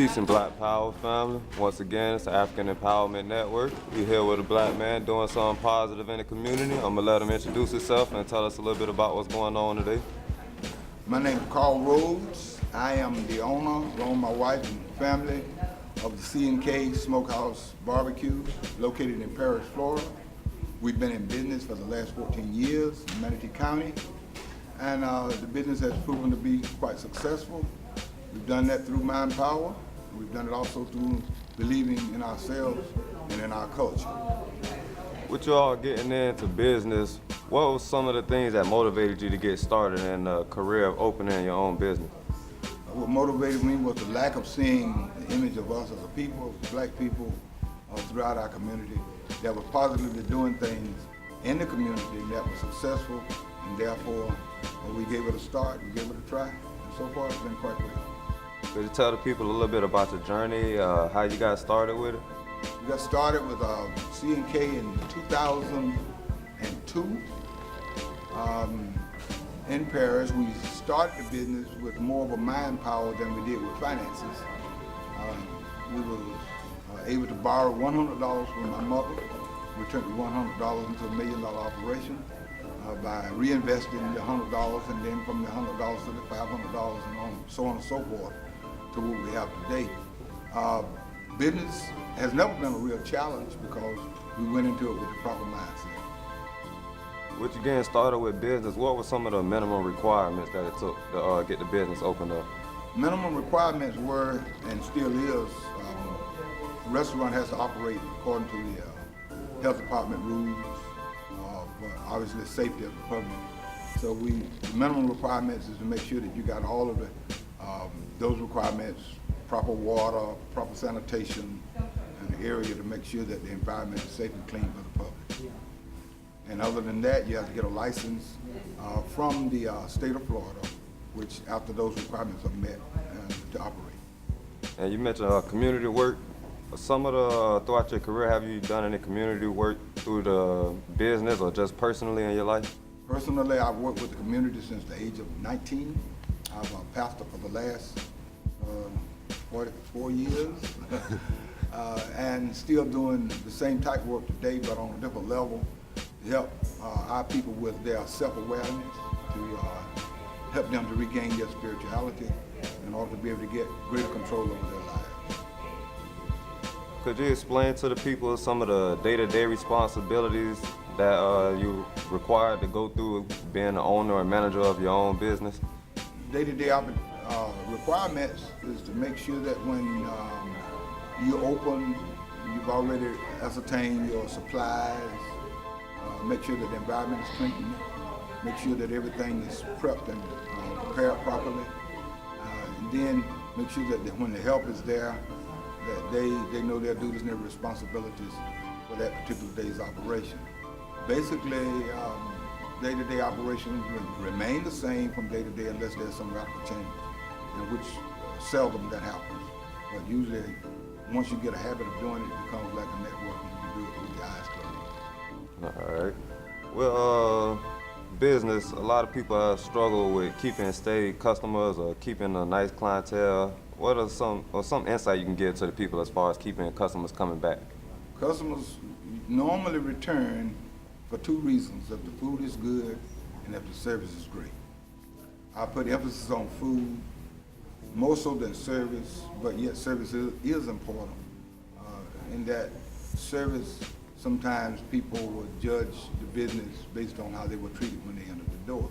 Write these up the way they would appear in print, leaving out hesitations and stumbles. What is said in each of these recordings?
Peace and Black Power family. Once again, it's the African Empowerment Network. We're here with a black man doing something positive in the community. I'm gonna let him introduce himself and tell us a little bit about what's going on today. My name is Rhodes. I am the owner, along with my wife and family, of the A.E.N Smokehouse Barbecue, located in Paris, Florida. We've been in business for the last 14 years in Manatee County, and the business has proven to be quite successful. We've done that through manpower. We've done it also through believing in ourselves and in our culture. With you all getting into business, what was some of the things that motivated you to get started in a career of opening your own business? What motivated me was the lack of seeing the image of us as a people, as black people, throughout our community, that was positively doing things in the community that was successful, and therefore we gave it a start, we gave it a try, and so far it's been quite well. Could you tell the people a little bit about your journey, how you got started with it? We got started with C&K in 2002 in Paris. We started the business with more of a manpower than we did with finances. We were able to borrow $100 from my mother. We turned the $100 into $1 million operation by reinvesting the $100 and then from the $100 to the $500 and so on and so forth to what we have today. Business has never been a real challenge because we went into it with the proper mindset. With you getting started with business, what were some of the minimum requirements that it took to get the business opened up? Minimum requirements were, and still is, the restaurant has to operate according to the health department rules, but obviously safety of the public. So the minimum requirements is to make sure that you got all of those requirements, proper water, proper sanitation in the area to make sure that the environment is safe and clean for the public. And other than that, you have to get a license from the state of Florida, which after those requirements are met, to operate. And you mentioned community work. Throughout your career, have you done any community work through the business or just personally in your life? Personally, I've worked with the community since the age of 19. I've a pastor for the last 44 years, and still doing the same type of work today, but on a different level, to help our people with their self-awareness, to help them to regain their spirituality in order to be able to get greater control over their lives. Could you explain to the people some of the day-to-day responsibilities that you required to go through being the owner or manager of your own business? Day-to-day requirements is to make sure that when you open, you've already ascertained your supplies, make sure that the environment is clean, make sure that everything is prepped and prepared properly, and then make sure that when the help is there, that they know their duties and their responsibilities for that particular day's operation. Basically, day-to-day operations remain the same from day to day unless there's some radical change, in which seldom that happens. But usually, once you get a habit of doing it, it becomes like a networking. You do it with your eyes closed. All right. Well, business, a lot of people struggle with keeping steady customers or keeping a nice clientele. What are some insight you can give to the people as far as keeping customers coming back? Customers normally return for two reasons: if the food is good and if the service is great. I put emphasis on food more so than service, but yet service is important in that service, sometimes people will judge the business based on how they were treated when they entered the door.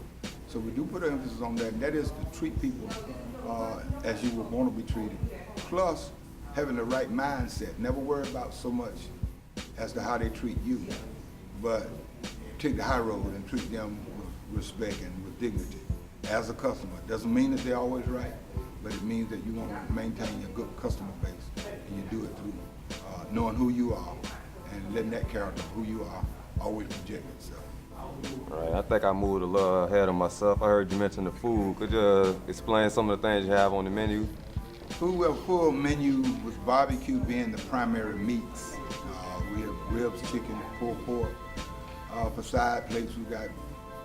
So we do put an emphasis on that, and that is to treat people as you would want to be treated. Plus, having the right mindset. Never worry about so much as to how they treat you, but take the high road and treat them with respect and with dignity as a customer. It doesn't mean that they're always right, but it means that you want to maintain a good customer base, and you do it through knowing who you are and letting that character of who you are always project itself. All right, I think I moved a little ahead of myself. I heard you mention the food. Could you explain some of the things you have on the menu? Food, we have a full menu with barbecue being the primary meats. We have ribs, chicken, pulled pork. For side plates, we got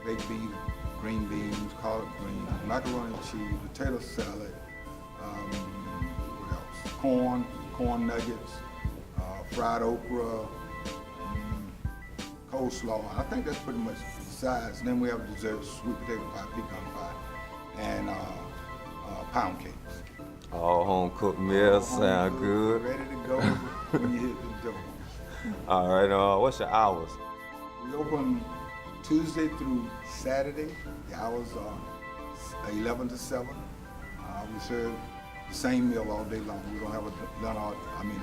baked beans, green beans, collard greens, macaroni and cheese, potato salad, what else? corn nuggets, fried okra, coleslaw. I think that's pretty much the size. And then we have desserts, sweet potato pie, pecan pie, and pound cakes. All home cooked meals sound good. Ready to go when you hit the door. All right, what's your hours? We open Tuesday through Saturday. The hours are 11 to 7. We serve the same meal all day long. We don't have a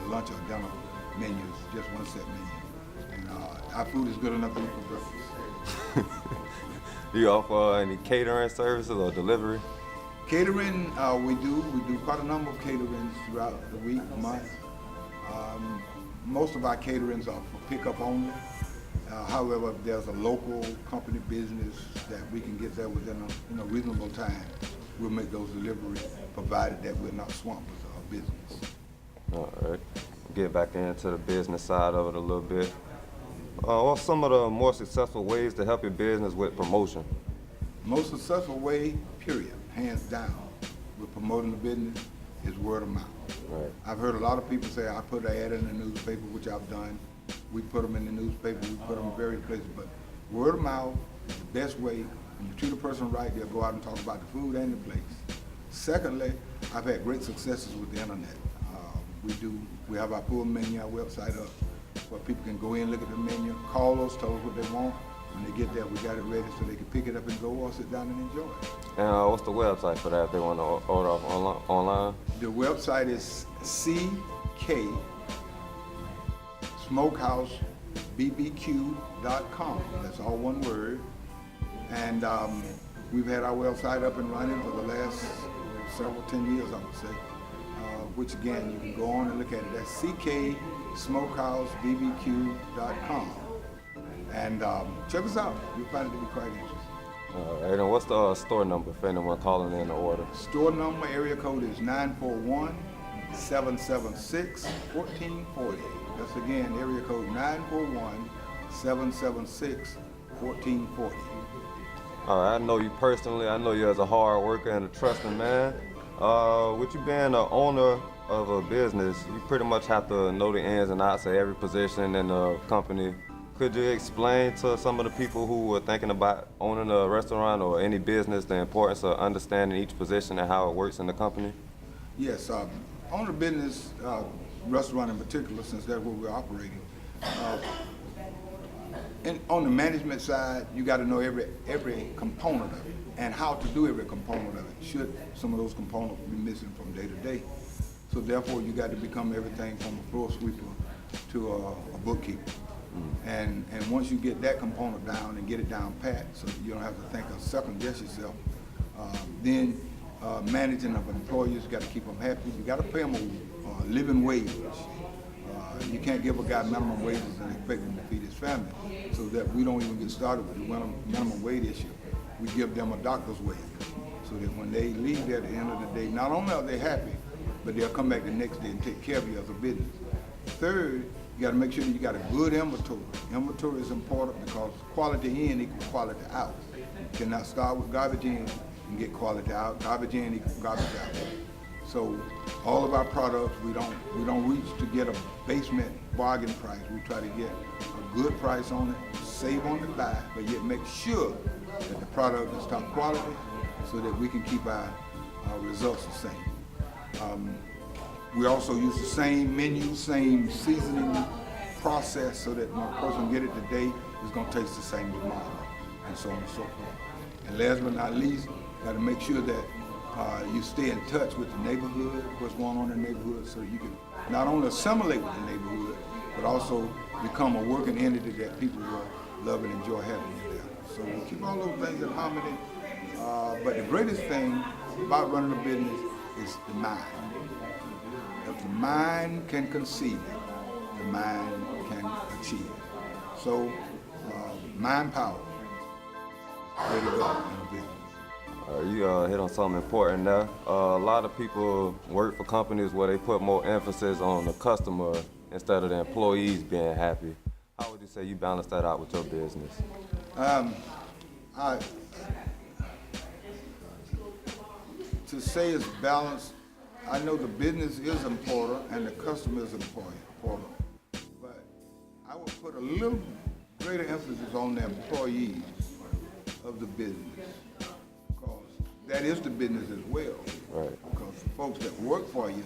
lunch or dinner menus, just one set menu. And our food is good enough to eat for breakfast. Do you offer any catering services or delivery? Catering, we do. We do quite a number of caterings throughout the week, month. Most of our caterings are for pickup only. However, if there's a local company business that we can get there within a reasonable time, we'll make those deliveries, provided that we're not swamped with our business. All right. Get back into the business side of it a little bit. What's some of the more successful ways to help your business with promotion? Most successful way, period, hands down, with promoting the business is word of mouth. Right. I've heard a lot of people say, I put an ad in the newspaper, which I've done. We put them in the newspaper, we put them in various places, but word of mouth is the best way. When you treat a person right, they'll go out and talk about the food and the place. Secondly, I've had great successes with the internet. We have our full menu, our website up, where people can go in, look at the menu, call us, tell us what they want. When they get there, we got it ready so they can pick it up and go or sit down and enjoy it. And what's the website for that if they want to order online? The website is CK SmokehouseBBQ.com. That's all one word. And we've had our website up and running for the last 10 years, I would say. Which again, you can go on and look at it. That's CKSmokehouseBBQ.com. And check us out. You'll find it to be quite interesting. All right, and what's the store number for anyone calling in to order? Store number, area code is 941-776-1440. That's again, area code 941-776-1440. All right, I know you personally. I know you as a hard worker and a trusting man. With you being the owner of a business, you pretty much have to know the ins and outs of every position in the company. Could you explain to some of the people who are thinking about owning a restaurant or any business the importance of understanding each position and how it works in the company? Yes, owning a business, restaurant in particular, since that's where we're operating. And on the management side, you got to know every component of it and how to do every component of it, should some of those components be missing from day to day. So therefore, you got to become everything from a floor sweeper to a bookkeeper. And once you get that component down and get it down pat, so that you don't have to think of second guess yourself, then managing of employees, you got to keep them happy. You got to pay them a living wage. You can't give a guy minimum wages and expect him to feed his family. So that we don't even get started with the minimum wage issue. We give them a doctor's wage, so that when they leave there at the end of the day, not only are they happy, but they'll come back the next day and take care of you as a business. Third, you got to make sure that you got a good inventory. Inventory is important because quality in equals quality out. You cannot start with garbage in and get quality out. Garbage in equals garbage out. So all of our products, we don't reach to get a basement bargain price. We try to get a good price on it, save on the buy, but yet make sure that the product is top quality so that we can keep our results the same. We also use the same menu, same seasoning process so that when a person get it today, it's going to taste the same tomorrow, and so on and so forth. And last but not least, got to make sure that you stay in touch with the neighborhood, what's going on in the neighborhood, so you can not only assimilate with the neighborhood, but also become a working entity that people will love and enjoy having you there. So we keep all those things in harmony. But the greatest thing about running a business is the mind. If the mind can conceive it, the mind can achieve it. So, mind power, way to go in a business. You hit on something important there. A lot of people work for companies where they put more emphasis on the customer instead of the employees being happy. How would you say you balance that out with your business? To say it's balanced, I know the business is important and the customer is important, but I would put a little greater emphasis on the employees of the business, because that is the business as well. Right. Because the folks that work for you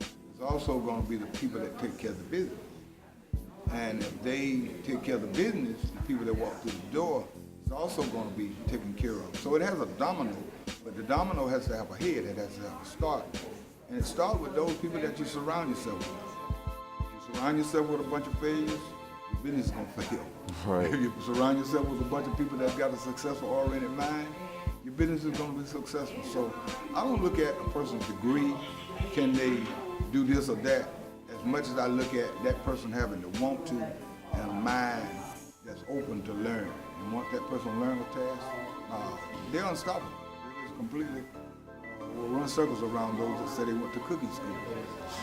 is also going to be the people that take care of the business. And if they take care of the business, the people that walk through the door is also going to be taken care of. So it has a domino, but the domino has to have a head, it has to have a start. And it starts with those people that you surround yourself with. If you surround yourself with a bunch of failures, your business is going to fail. Right. If you surround yourself with a bunch of people that got a successful oriented mind, your business is going to be successful. So I don't look at a person's degree, can they do this or that, as much as I look at that person having the want to and a mind that's open to learn. And once that person learns a task, they're unstoppable. They're just completely, will run circles around those that say they went to cooking school.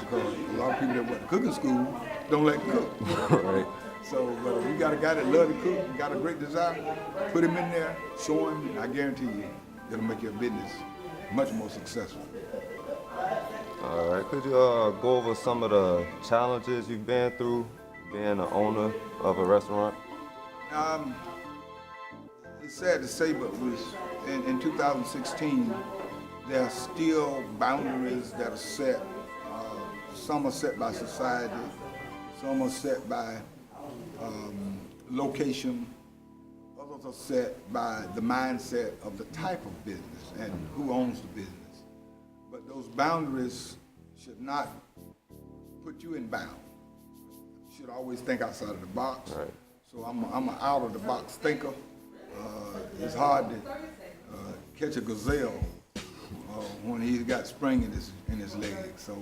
Because a lot of people that went to cooking school don't like to cook. Right. So, but if you got a guy that loves to cook, got a great desire, put him in there, show him, and I guarantee you, it'll make your business much more successful. All right. Could you go over some of the challenges you've been through being an owner of a restaurant? It's sad to say, but in 2016, there are still boundaries that are set. Some are set by society, some are set by location, others are set by the mindset of the type of business and who owns the business. But those boundaries should not put you in bounds. You should always think outside of the box. Right. So I'm an out of the box thinker. It's hard to catch a gazelle when he's got spring in his leg. So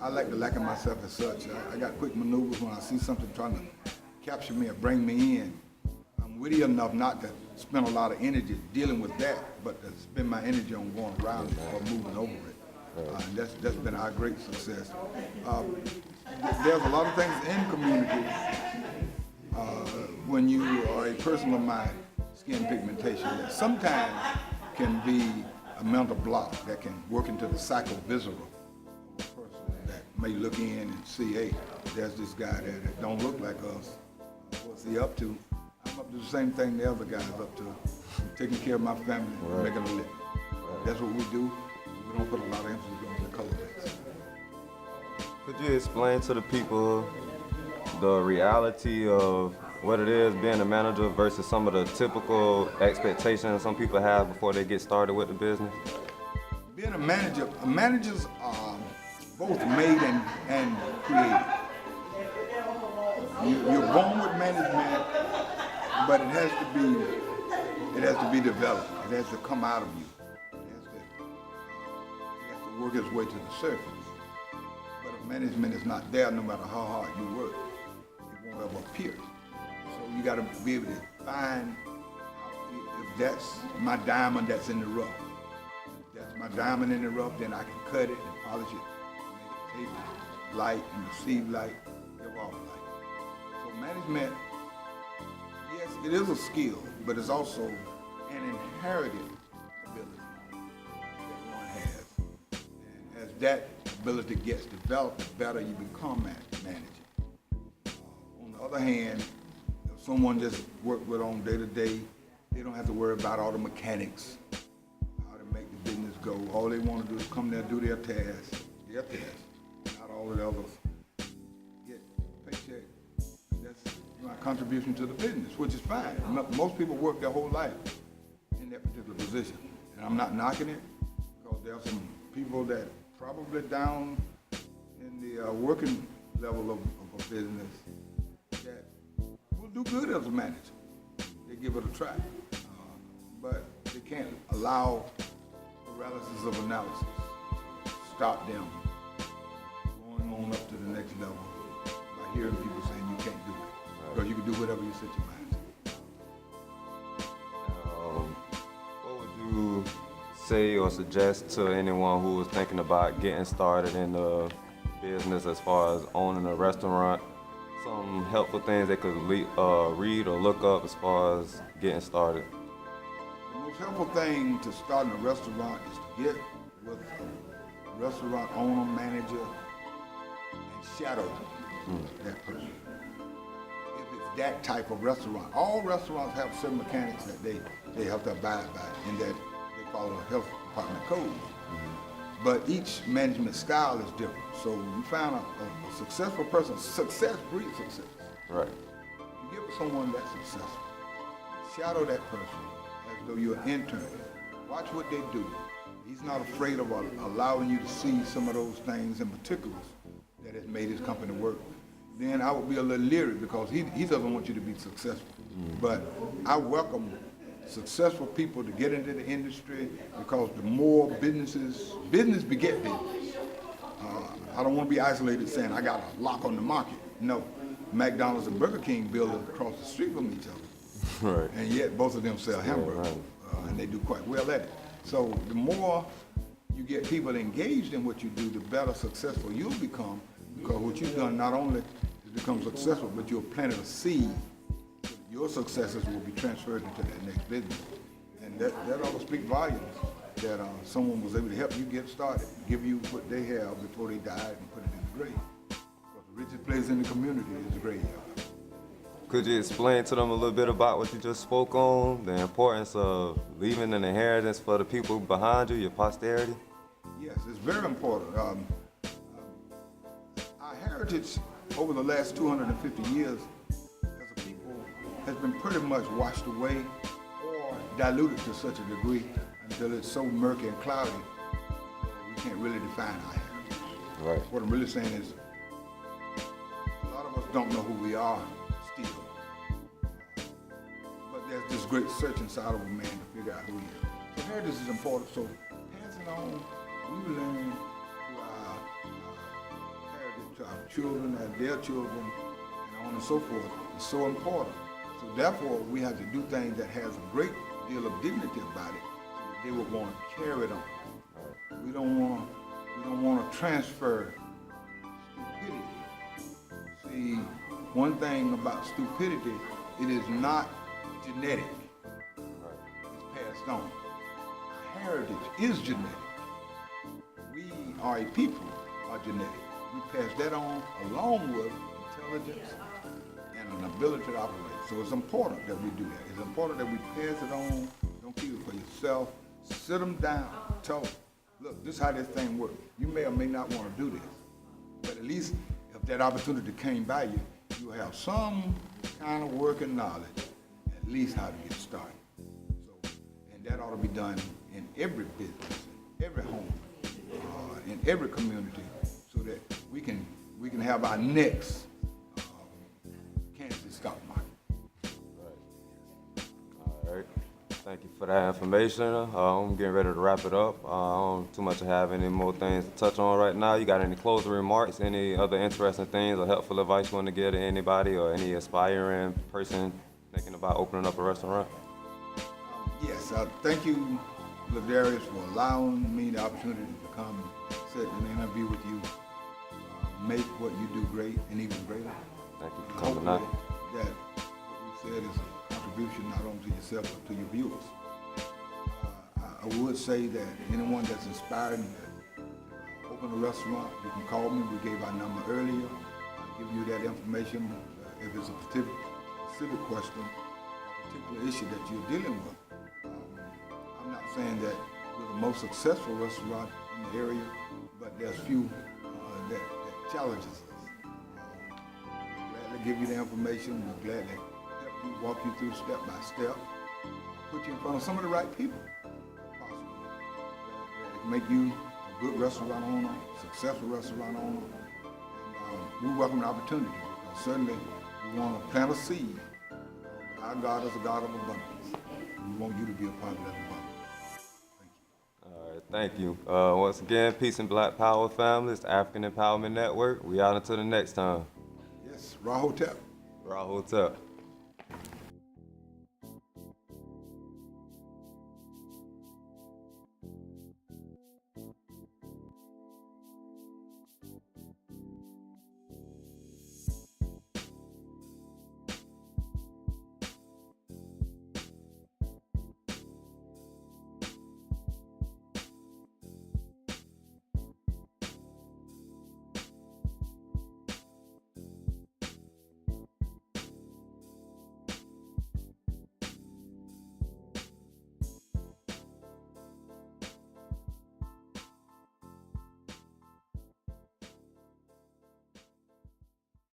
I like to liken myself as such. I got quick maneuvers when I see something trying to capture me or bring me in. I'm witty enough not to spend a lot of energy dealing with that, but to spend my energy on going around it or moving over it. And that's been our great success. There's a lot of things in community when you are a person of my skin pigmentation that sometimes can be a mental block that can work into the psychovisceral of a person that may look in and see, hey, there's this guy there that don't look like us. What's he up to? I'm up to the same thing the other guy's up to, taking care of my family, making a living. That's what we do. We don't put a lot of emphasis on the color things. Could you explain to the people the reality of what it is being a manager versus some of the typical expectations some people have before they get started with the business? Being a manager, managers are both made and created. You're born with management, but it has to be developed. It has to come out of you. It has to work its way to the surface. But if management is not there, no matter how hard you work, it won't ever appear. So you got to be able to find if that's my diamond that's in the rough. If that's my diamond in the rough, then I can cut it and polish it, make it tape light and receive light, give off light. So management, yes, it is a skill, but it's also an inherited ability that one has. And as that ability gets developed, the better you become at managing. On the other hand, if someone just worked with on day to day, they don't have to worry about all the mechanics, how to make the business go. All they want to do is come there, do their task, not all of the others. Get paycheck. That's my contribution to the business, which is fine. Most people work their whole life in that particular position. And I'm not knocking it, because there are some people that probably down in the working level of a business that will do good as a manager. They give it a try. But they can't allow paralysis of analysis to stop them going on up to the next level by hearing people saying you can't do it. Because you can do whatever you set your mind to. What would you say or suggest to anyone who is thinking about getting started in the business as far as owning a restaurant? Some helpful things they could read or look up as far as getting started. The most helpful thing to starting a restaurant is to get with restaurant owner, manager, and shadow that person. If it's that type of restaurant, all restaurants have certain mechanics that they have to abide by, and that they follow the health department code. But each management style is different. So you find a successful person, success breeds success. Right. You give someone that's successful, shadow that person as though you're an intern. Watch what they do. He's not afraid of allowing you to see some of those things in particulars that has made his company work. Then I would be a little leery because he doesn't want you to be successful. But I welcome successful people to get into the industry because the more business beget business. I don't want to be isolated saying I got a lock on the market. No, McDonald's and Burger King buildings across the street from each other. Right. And yet both of them sell hamburgers, and they do quite well at it. So the more you get people engaged in what you do, the better successful you'll become, because what you've done not only to become successful, but you've planted a seed. Your successes will be transferred into that next business. And that ought to speak volumes that someone was able to help you get started, give you what they have before they died and put it in the grave. Because the richest place in the community is the graveyard. Could you explain to them a little bit about what you just spoke on, the importance of leaving an inheritance for the people behind you, your posterity? Yes, it's very important. Our heritage over the last 250 years as a people has been pretty much washed away or diluted to such a degree until it's so murky and cloudy we can't really define our heritage. Right. What I'm really saying is a lot of us don't know who we are still. But there's this great search inside of a man to figure out who he is. So heritage is important. So passing on, we learn through our heritage to our children and their children and on and so forth. It's so important. So therefore, we have to do things that has a great deal of dignity about it, so that they would want to carry it on. We don't want to transfer stupidity. See, one thing about stupidity, it is not genetic. It's passed on. Our heritage is genetic. We are a people are genetic. We pass that on along with intelligence and an ability to operate. So it's important that we do that. It's important that we pass it on. Don't keep it for yourself. Sit them down. Tell them, look, this is how this thing works. You may or may not want to do this. But at least if that opportunity came by you, you have some kind of working knowledge, at least how to get started. So, and that ought to be done in every business, in every home, in every community, so that we can have our next Kansas stock market. All right. Thank you for that information. I'm getting ready to wrap it up. I don't too much to have any more things to touch on right now. You got any closing remarks, any other interesting things or helpful advice you want to give to anybody or any aspiring person thinking about opening up a restaurant? Yes, thank you, Ladarius, for allowing me the opportunity to come sit in an interview with you. Make what you do great and even greater. Thank you for coming out. That what we said is a contribution not only to yourself but to your viewers. I would say that anyone that's inspired to open a restaurant, you can call me. We gave our number earlier. I'll give you that information if it's a specific question, a particular issue that you're dealing with. I'm not saying that we're the most successful restaurant in the area, but there's few that challenges us. We're glad to give you the information. We're glad to help you, walk you through step by step, put you in front of some of the right people, if possible, that make you a good restaurant owner, successful restaurant owner. And we welcome the opportunity. And certainly, we want to plant a seed. Our God is a God of abundance. We want you to be a part of that abundance. All right, thank you. Once again, peace and Black Power family. It's the African Empowerment Network. We out until the next time. Yes, Rahotep. Rahotep.